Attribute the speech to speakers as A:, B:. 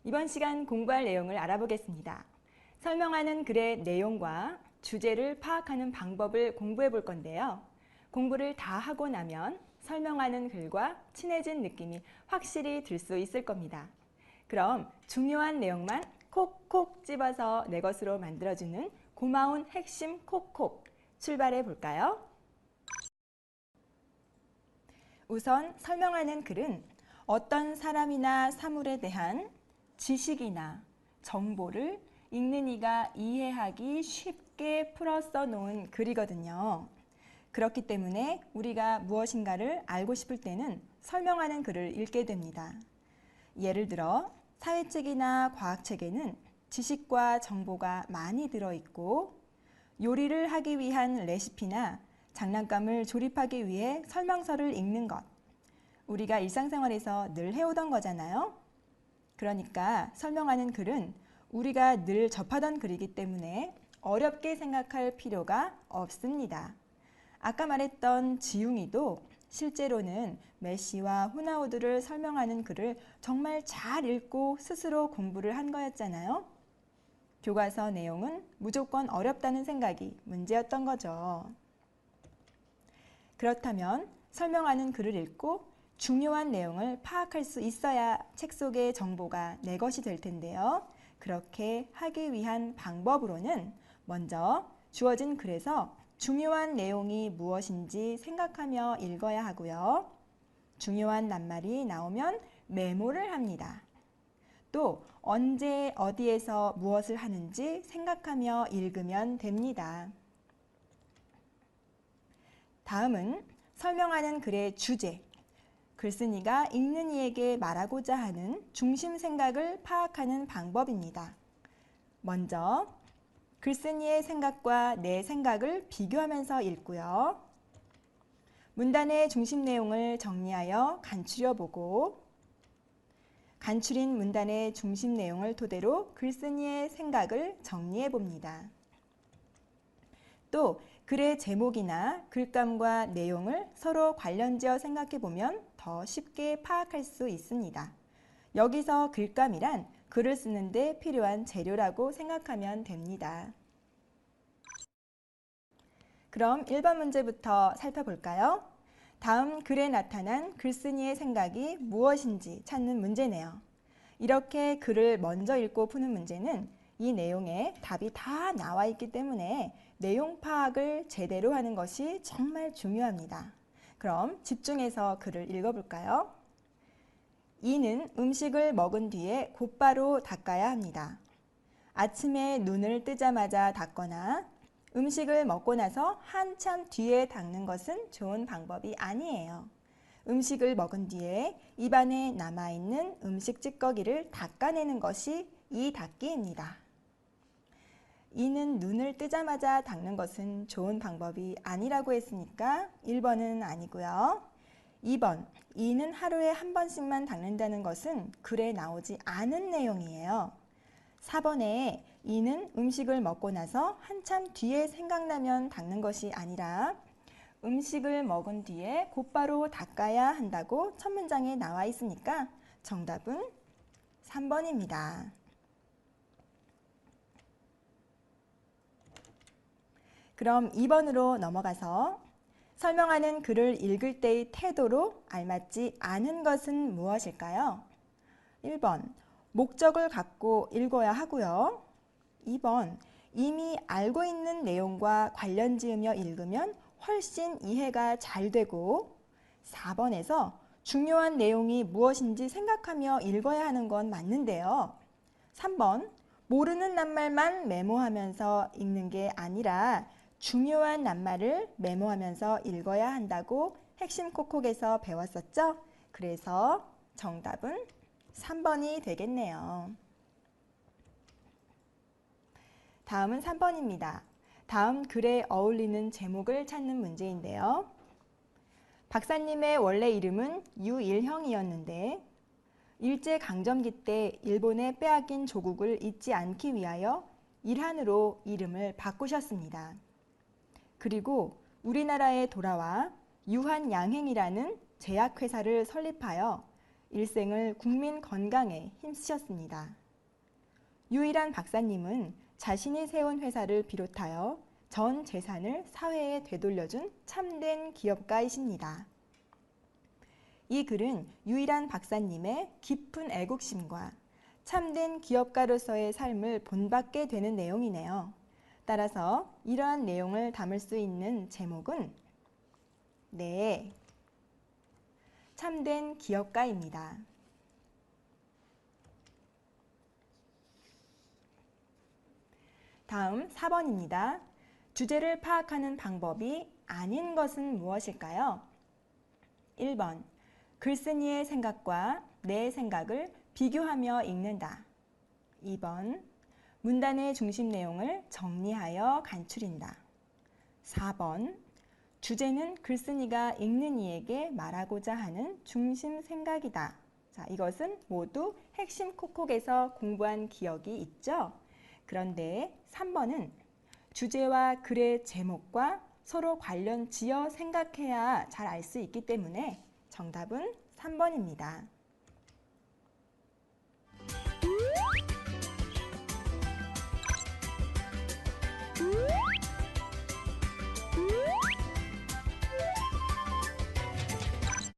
A: 이번 시간 공부할 내용을 알아보겠습니다. 설명하는 글의 내용과 주제를 파악하는 방법을 공부해 볼 건데요. 공부를 다 하고 나면 설명하는 글과 친해진 느낌이 확실히 들 수 있을 겁니다. 그럼 중요한 내용만 콕콕 집어서 내 것으로 만들어주는 고마운 핵심 콕콕 출발해 볼까요? 우선 설명하는 글은 어떤 사람이나 사물에 대한 지식이나 정보를 읽는 이가 이해하기 쉽게 풀어 써놓은 글이거든요. 그렇기 때문에 우리가 무엇인가를 알고 싶을 때는 설명하는 글을 읽게 됩니다. 예를 들어 사회책이나 과학책에는 지식과 정보가 많이 들어있고 요리를 하기 위한 레시피나 장난감을 조립하기 위해 설명서를 읽는 것, 우리가 일상생활에서 늘 해오던 거잖아요. 그러니까 설명하는 글은 우리가 늘 접하던 글이기 때문에 어렵게 생각할 필요가 없습니다. 아까 말했던 지웅이도 실제로는 메시와 호나우두를 설명하는 글을 정말 잘 읽고 스스로 공부를 한 거였잖아요. 교과서 내용은 무조건 어렵다는 생각이 문제였던 거죠. 그렇다면 설명하는 글을 읽고 중요한 내용을 파악할 수 있어야 책 속의 정보가 내 것이 될 텐데요. 그렇게 하기 위한 방법으로는 먼저 주어진 글에서 중요한 내용이 무엇인지 생각하며 읽어야 하고요. 중요한 낱말이 나오면 메모를 합니다. 또 언제 어디에서 무엇을 하는지 생각하며 읽으면 됩니다. 다음은 설명하는 글의 주제, 글쓴이가 읽는 이에게 말하고자 하는 중심 생각을 파악하는 방법입니다. 먼저 글쓴이의 생각과 내 생각을 비교하면서 읽고요. 문단의 중심 내용을 정리하여 간추려 보고 간추린 문단의 중심 내용을 토대로 글쓴이의 생각을 정리해 봅니다. 또 글의 제목이나 글감과 내용을 서로 관련지어 생각해 보면 더 쉽게 파악할 수 있습니다. 여기서 글감이란 글을 쓰는데 필요한 재료라고 생각하면 됩니다. 그럼 1번 문제부터 살펴볼까요? 다음 글에 나타난 글쓴이의 생각이 무엇인지 찾는 문제네요. 이렇게 글을 먼저 읽고 푸는 문제는 이 내용에 답이 다 나와 있기 때문에 내용 파악을 제대로 하는 것이 정말 중요합니다. 그럼 집중해서 글을 읽어볼까요? 이는 음식을 먹은 뒤에 곧바로 닦아야 합니다. 아침에 눈을 뜨자마자 닦거나 음식을 먹고 나서 한참 뒤에 닦는 것은 좋은 방법이 아니에요. 음식을 먹은 뒤에 입안에 남아있는 음식 찌꺼기를 닦아내는 것이 이 닦기입니다. 이는 눈을 뜨자마자 닦는 것은 좋은 방법이 아니라고 했으니까 1번은 아니고요. 2번, 이는 하루에 한 번씩만 닦는다는 것은 글에 나오지 않은 내용이에요. 4번에 이는 음식을 먹고 나서 한참 뒤에 생각나면 닦는 것이 아니라 음식을 먹은 뒤에 곧바로 닦아야 한다고 첫 문장에 나와 있으니까 정답은 3번입니다. 그럼 2번으로 넘어가서 설명하는 글을 읽을 때의 태도로 알맞지 않은 것은 무엇일까요? 1번, 목적을 갖고 읽어야 하고요. 2번, 이미 알고 있는 내용과 관련 지으며 읽으면 훨씬 이해가 잘 되고 4번에서 중요한 내용이 무엇인지 생각하며 읽어야 하는 건 맞는데요. 3번, 모르는 낱말만 메모하면서 읽는 게 아니라 중요한 낱말을 메모하면서 읽어야 한다고 핵심 콕콕에서 배웠었죠? 그래서 정답은 3번이 되겠네요. 다음은 3번입니다. 다음 글에 어울리는 제목을 찾는 문제인데요. 박사님의 원래 이름은 유일형이었는데 일제강점기 때 일본에 빼앗긴 조국을 잊지 않기 위하여 일한으로 이름을 바꾸셨습니다. 그리고 우리나라에 돌아와 유한양행이라는 제약회사를 설립하여 일생을 국민 건강에 힘쓰셨습니다. 유일한 박사님은 자신이 세운 회사를 비롯하여 전 재산을 사회에 되돌려준 참된 기업가이십니다. 이 글은 유일한 박사님의 깊은 애국심과 참된 기업가로서의 삶을 본받게 되는 내용이네요. 따라서 이러한 내용을 담을 수 있는 제목은 네, 참된 기업가입니다. 다음 4번입니다. 주제를 파악하는 방법이 아닌 것은 무엇일까요? 1번, 글쓴이의 생각과 내 생각을 비교하며 읽는다. 2번, 문단의 중심 내용을 정리하여 간추린다. 4번, 주제는 글쓴이가 읽는 이에게 말하고자 하는 중심 생각이다. 자, 이것은 모두 핵심 콕콕에서 공부한 기억이 있죠? 그런데 3번은 주제와 글의 제목과 서로 관련 지어 생각해야 잘 알 수 있기 때문에 정답은 3번입니다.